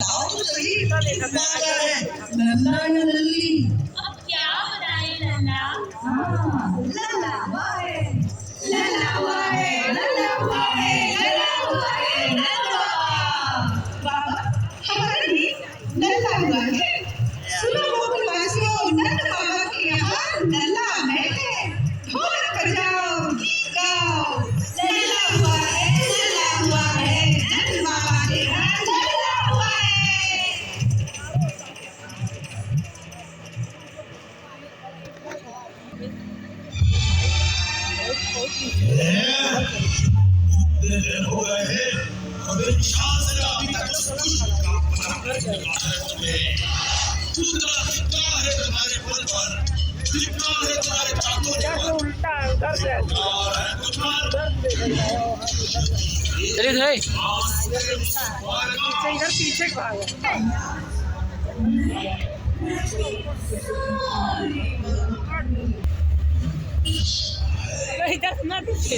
नन्ना या नल्ली। अब क्या बताएं लल्ला। लल्ला हुआ है, लल्ला हुआ है, लल्ला हुआ है, लल्ला हुआ है, लल्ला। बाबा हमारा भी लल्ला हुआ है। सुनो गोकुलवासियों, नंद बाबा के यहाँ लल्ला है। ढोल बजाओ, गीत गाओ। लल्ला हुआ है, लल्ला हुआ है, नंद बाबा के यहाँ लल्ला हुआ है। हो गए हैं और विशाल से अभी तक सब कुछ काम बना कर कितना है तुम्हारे बल पर, कितना है तुम्हारे चाकों पर, उल्टा उधर से और है तुझ पर चलिए भाई इधर पीछे भागो इधर ना पीछे